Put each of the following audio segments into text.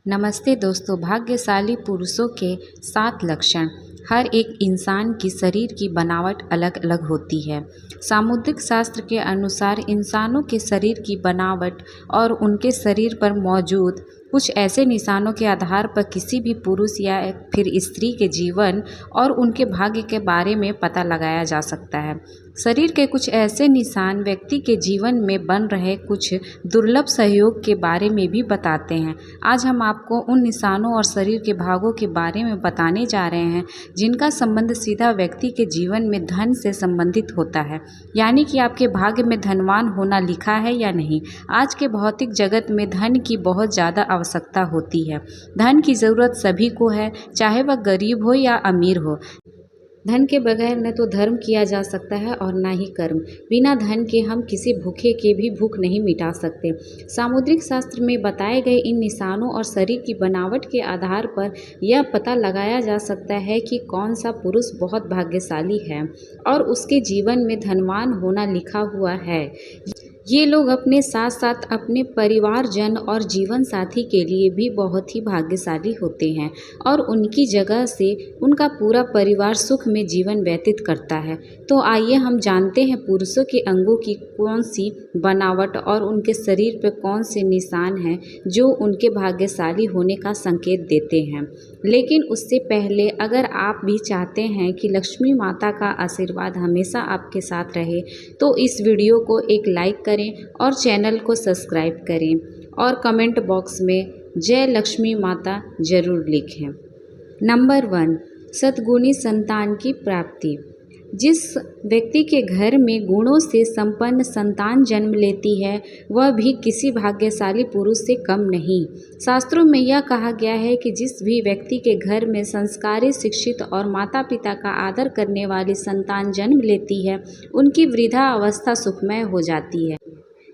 नमस्ते दोस्तों। भाग्यशाली पुरुषों के 7 लक्षण। हर एक इंसान की शरीर की बनावट अलग अलग होती है। सामुद्रिक शास्त्र के अनुसार इंसानों के शरीर की बनावट और उनके शरीर पर मौजूद कुछ ऐसे निशानों के आधार पर किसी भी पुरुष या फिर स्त्री के जीवन और उनके भाग्य के बारे में पता लगाया जा सकता है। शरीर के कुछ ऐसे निशान व्यक्ति के जीवन में बन रहे कुछ दुर्लभ सहयोग के बारे में भी बताते हैं। आज हम आपको उन निशानों और शरीर के भागों के बारे में बताने जा रहे हैं जिनका संबंध सीधा व्यक्ति के जीवन में धन से संबंधित होता है, यानी कि आपके भाग्य में धनवान होना लिखा है या नहीं। आज के भौतिक जगत में धन की बहुत ज़्यादा आवश्यकता होती है। धन की ज़रूरत सभी को है, चाहे वह गरीब हो या अमीर हो। धन के बगैर न तो धर्म किया जा सकता है और ना ही कर्म। बिना धन के हम किसी भूखे के भी भूख नहीं मिटा सकते। सामुद्रिक शास्त्र में बताए गए इन निशानों और शरीर की बनावट के आधार पर यह पता लगाया जा सकता है कि कौन सा पुरुष बहुत भाग्यशाली है और उसके जीवन में धनवान होना लिखा हुआ है। ये लोग अपने साथ साथ अपने परिवारजन और जीवन साथी के लिए भी बहुत ही भाग्यशाली होते हैं और उनकी जगह से उनका पूरा परिवार सुख में जीवन व्यतीत करता है। तो आइए हम जानते हैं पुरुषों के अंगों की कौन सी बनावट और उनके शरीर पर कौन से निशान हैं जो उनके भाग्यशाली होने का संकेत देते हैं। लेकिन उससे पहले अगर आप भी चाहते हैं कि लक्ष्मी माता का आशीर्वाद हमेशा आपके साथ रहे तो इस वीडियो को एक लाइक करें और चैनल को सब्सक्राइब करें और कमेंट बॉक्स में जय लक्ष्मी माता जरूर लिखें। नंबर 1, सद्गुणी संतान की प्राप्ति। जिस व्यक्ति के घर में गुणों से संपन्न संतान जन्म लेती है वह भी किसी भाग्यशाली पुरुष से कम नहीं। शास्त्रों में यह कहा गया है कि जिस भी व्यक्ति के घर में संस्कारी, शिक्षित और माता पिता का आदर करने वाली संतान जन्म लेती है उनकी वृद्धा अवस्था सुखमय हो जाती है।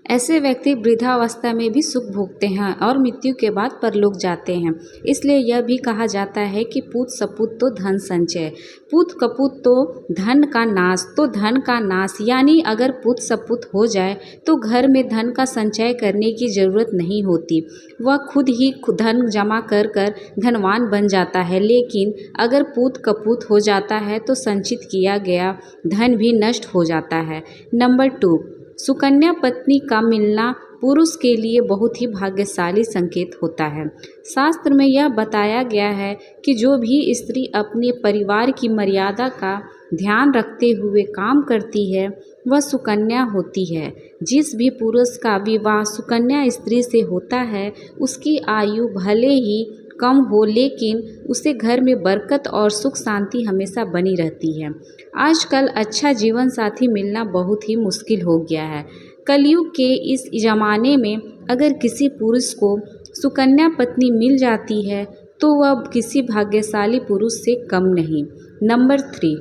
ऐसे व्यक्ति वृद्धावस्था में भी सुख भोगते हैं और मृत्यु के बाद परलोक जाते हैं। इसलिए यह भी कहा जाता है कि पूत सपूत तो धन संचय, पूत कपूत तो धन का नाश। तो धन का नाश यानी अगर पूत सपूत हो जाए तो घर में धन का संचय करने की ज़रूरत नहीं होती, वह खुद ही धन जमा कर कर धनवान बन जाता है। लेकिन अगर पूत कपूत हो जाता है तो संचित किया गया धन भी नष्ट हो जाता है। नंबर 2, सुकन्या पत्नी का मिलना पुरुष के लिए बहुत ही भाग्यशाली संकेत होता है। शास्त्र में यह बताया गया है कि जो भी स्त्री अपने परिवार की मर्यादा का ध्यान रखते हुए काम करती है वह सुकन्या होती है। जिस भी पुरुष का विवाह सुकन्या स्त्री से होता है उसकी आयु भले ही कम हो लेकिन उसे घर में बरकत और सुख शांति हमेशा बनी रहती है। आजकल अच्छा जीवन साथी मिलना बहुत ही मुश्किल हो गया है। कलयुग के इस ज़माने में अगर किसी पुरुष को सुकन्या पत्नी मिल जाती है तो वह किसी भाग्यशाली पुरुष से कम नहीं। नंबर 3,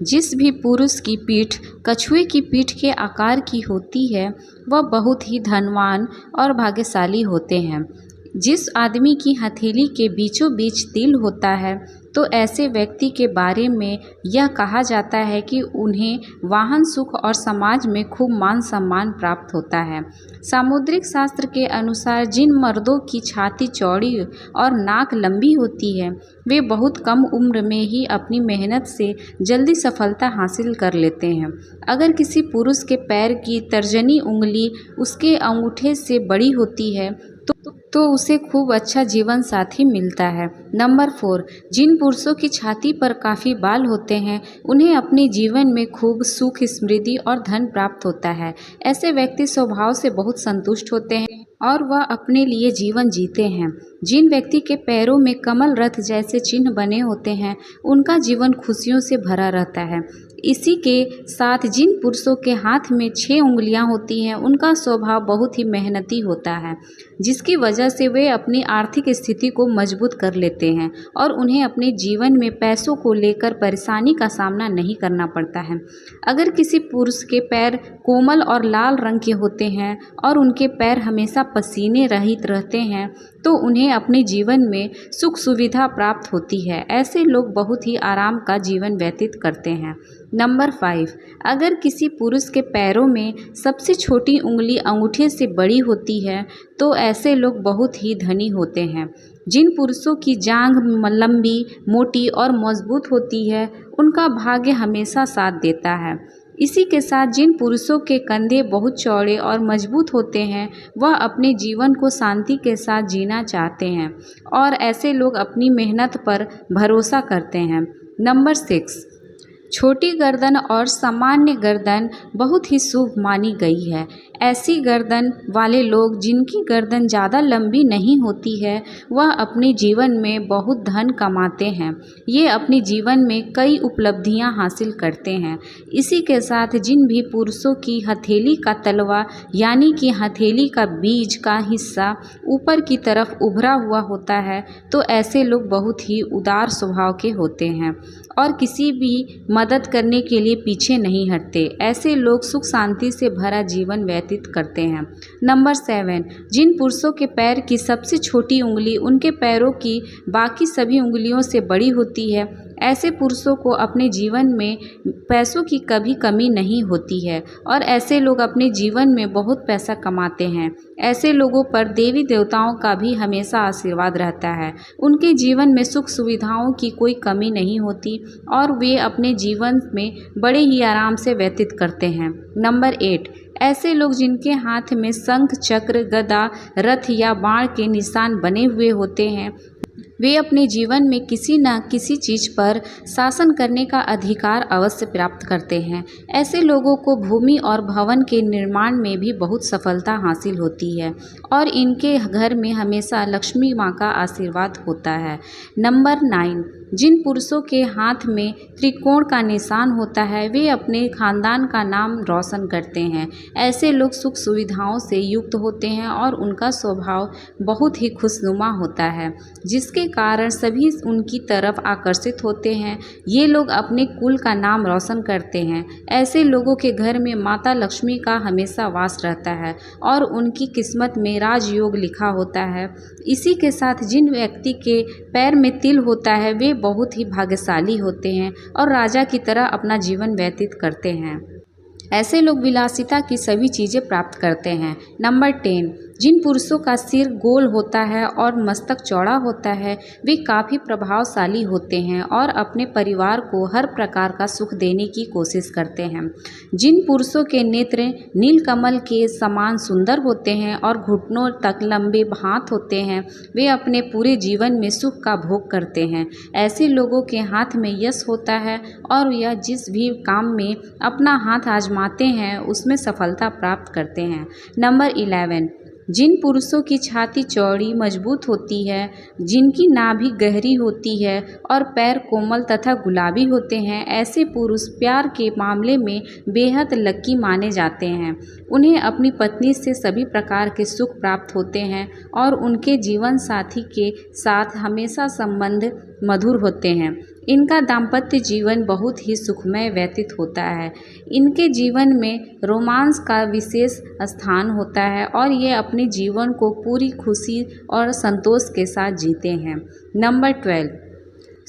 जिस भी पुरुष की पीठ कछुए की पीठ के आकार की होती है वह बहुत ही धनवान और भाग्यशाली होते हैं। जिस आदमी की हथेली के बीचों बीच तिल होता है तो ऐसे व्यक्ति के बारे में यह कहा जाता है कि उन्हें वाहन सुख और समाज में खूब मान सम्मान प्राप्त होता है। सामुद्रिक शास्त्र के अनुसार जिन मर्दों की छाती चौड़ी और नाक लंबी होती है वे बहुत कम उम्र में ही अपनी मेहनत से जल्दी सफलता हासिल कर लेते हैं। अगर किसी पुरुष के पैर की तर्जनी उंगली उसके अंगूठे से बड़ी होती है तो उसे खूब अच्छा जीवन साथी मिलता है। नंबर 4, जिन पुरुषों की छाती पर काफ़ी बाल होते हैं उन्हें अपने जीवन में खूब सुख, समृद्धि और धन प्राप्त होता है। ऐसे व्यक्ति स्वभाव से बहुत संतुष्ट होते हैं और वह अपने लिए जीवन जीते हैं। जिन व्यक्ति के पैरों में कमल रथ जैसे चिन्ह बने होते हैं उनका जीवन खुशियों से भरा रहता है। इसी के साथ जिन पुरुषों के हाथ में 6 उंगलियां होती हैं उनका स्वभाव बहुत ही मेहनती होता है जिसकी वजह से वे अपनी आर्थिक स्थिति को मजबूत कर लेते हैं और उन्हें अपने जीवन में पैसों को लेकर परेशानी का सामना नहीं करना पड़ता है। अगर किसी पुरुष के पैर कोमल और लाल रंग के होते हैं और उनके पैर हमेशा पसीने रहित रहते हैं तो उन्हें अपने जीवन में सुख सुविधा प्राप्त होती है। ऐसे लोग बहुत ही आराम का जीवन व्यतीत करते हैं। नंबर 5, अगर किसी पुरुष के पैरों में सबसे छोटी उंगली अंगूठे से बड़ी होती है तो ऐसे लोग बहुत ही धनी होते हैं। जिन पुरुषों की जांघ लंबी, मोटी और मजबूत होती है, उनका भाग्य हमेशा साथ देता है। इसी के साथ जिन पुरुषों के कंधे बहुत चौड़े और मजबूत होते हैं, वह अपने जीवन को शांति के साथ जीना चाहते हैं और ऐसे लोग अपनी मेहनत पर भरोसा करते हैं। नंबर 6, छोटी गर्दन और सामान्य गर्दन बहुत ही शुभ मानी गई है। ऐसी गर्दन वाले लोग जिनकी गर्दन ज़्यादा लंबी नहीं होती है, वह अपने जीवन में बहुत धन कमाते हैं। ये अपने जीवन में कई उपलब्धियां हासिल करते हैं। इसी के साथ जिन भी पुरुषों की हथेली का तलवा यानी कि हथेली का बीज का हिस्सा ऊपर की तरफ उभरा हुआ होता है, तो ऐसे लोग बहुत ही उदार स्वभाव के होते हैं और किसी भी मदद करने के लिए पीछे नहीं हटते। ऐसे लोग सुख शांति से भरा जीवन व्यतीत करते हैं। नंबर 7, जिन पुरुषों के पैर की सबसे छोटी उंगली उनके पैरों की बाकी सभी उंगलियों से बड़ी होती है, ऐसे पुरुषों को अपने जीवन में पैसों की कभी कमी नहीं होती है और ऐसे लोग अपने जीवन में बहुत पैसा कमाते हैं। ऐसे लोगों पर देवी देवताओं का भी हमेशा आशीर्वाद रहता है। उनके जीवन में सुख सुविधाओं की कोई कमी नहीं होती और वे अपने जीवन में बड़े ही आराम से व्यतीत करते हैं। नंबर 8, ऐसे लोग जिनके हाथ में शंख, चक्र, गदा, रथ या बाण के निशान बने हुए होते हैं, वे अपने जीवन में किसी न किसी चीज़ पर शासन करने का अधिकार अवश्य प्राप्त करते हैं। ऐसे लोगों को भूमि और भवन के निर्माण में भी बहुत सफलता हासिल होती है और इनके घर में हमेशा लक्ष्मी माँ का आशीर्वाद होता है। नंबर 9, जिन पुरुषों के हाथ में त्रिकोण का निशान होता है, वे अपने खानदान का नाम रोशन करते हैं। ऐसे लोग सुख सुविधाओं से युक्त होते हैं और उनका स्वभाव बहुत ही खुशनुमा होता है, जिसके कारण सभी उनकी तरफ आकर्षित होते हैं। ये लोग अपने कुल का नाम रोशन करते हैं। ऐसे लोगों के घर में माता लक्ष्मी का हमेशा वास रहता है और उनकी किस्मत में राजयोग लिखा होता है। इसी के साथ जिन व्यक्ति के पैर में तिल होता है, वे बहुत ही भाग्यशाली होते हैं और राजा की तरह अपना जीवन व्यतीत करते हैं। ऐसे लोग विलासिता की सभी चीज़ें प्राप्त करते हैं। नंबर 10, जिन पुरुषों का सिर गोल होता है और मस्तक चौड़ा होता है, वे काफ़ी प्रभावशाली होते हैं और अपने परिवार को हर प्रकार का सुख देने की कोशिश करते हैं। जिन पुरुषों के नेत्र नीलकमल के समान सुंदर होते हैं और घुटनों तक लंबे हाथ होते हैं, वे अपने पूरे जीवन में सुख का भोग करते हैं। ऐसे लोगों के हाथ में यश होता है और यह जिस भी काम में अपना हाथ आजमाते हैं, उसमें सफलता प्राप्त करते हैं। नंबर 11, जिन पुरुषों की छाती चौड़ी मजबूत होती है, जिनकी नाभि गहरी होती है और पैर कोमल तथा गुलाबी होते हैं, ऐसे पुरुष प्यार के मामले में बेहद लकी माने जाते हैं। उन्हें अपनी पत्नी से सभी प्रकार के सुख प्राप्त होते हैं और उनके जीवन साथी के साथ हमेशा संबंध मधुर होते हैं। इनका दाम्पत्य जीवन बहुत ही सुखमय व्यतीत होता है। इनके जीवन में रोमांस का विशेष स्थान होता है और ये अपने जीवन को पूरी खुशी और संतोष के साथ जीते हैं। नंबर 12,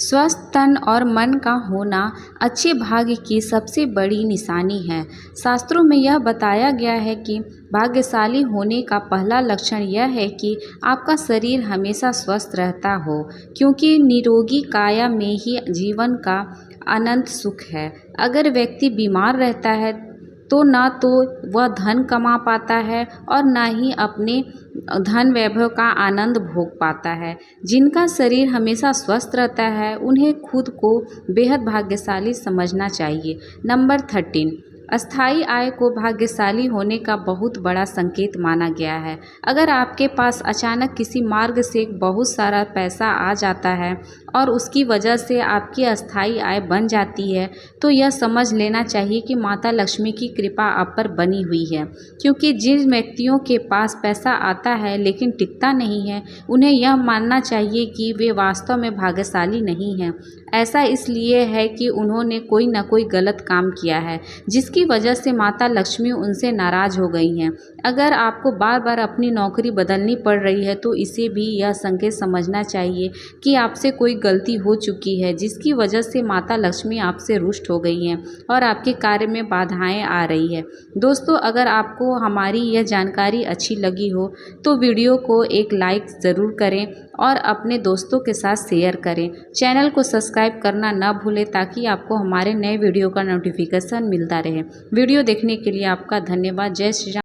स्वस्थ तन और मन का होना अच्छे भाग्य की सबसे बड़ी निशानी है। शास्त्रों में यह बताया गया है कि भाग्यशाली होने का पहला लक्षण यह है कि आपका शरीर हमेशा स्वस्थ रहता हो, क्योंकि निरोगी काया में ही जीवन का अनंत सुख है। अगर व्यक्ति बीमार रहता है तो ना तो वह धन कमा पाता है और ना ही अपने धन वैभव का आनंद भोग पाता है। जिनका शरीर हमेशा स्वस्थ रहता है, उन्हें खुद को बेहद भाग्यशाली समझना चाहिए। नंबर 13, अस्थायी आय को भाग्यशाली होने का बहुत बड़ा संकेत माना गया है। अगर आपके पास अचानक किसी मार्ग से बहुत सारा पैसा आ जाता है और उसकी वजह से आपकी अस्थायी आय बन जाती है, तो यह समझ लेना चाहिए कि माता लक्ष्मी की कृपा आप पर बनी हुई है। क्योंकि जिन व्यक्तियों के पास पैसा आता है लेकिन टिकता नहीं है, उन्हें यह मानना चाहिए कि वे वास्तव में भाग्यशाली नहीं हैं। ऐसा इसलिए है कि उन्होंने कोई न कोई गलत काम किया है, जिसकी वजह से माता लक्ष्मी उनसे नाराज हो गई हैं। अगर आपको बार बार अपनी नौकरी बदलनी पड़ रही है, तो इसे भी यह संकेत समझना चाहिए कि आपसे कोई गलती हो चुकी है जिसकी वजह से माता लक्ष्मी आपसे रुष्ट हो गई हैं और आपके कार्य में बाधाएं आ रही है। दोस्तों, अगर आपको हमारी यह जानकारी अच्छी लगी हो तो वीडियो को एक लाइक ज़रूर करें और अपने दोस्तों के साथ शेयर करें। चैनल को सब्सक्राइब करना ना भूलें ताकि आपको हमारे नए वीडियो का नोटिफिकेशन मिलता रहे। वीडियो देखने के लिए आपका धन्यवाद। जय श्री राम।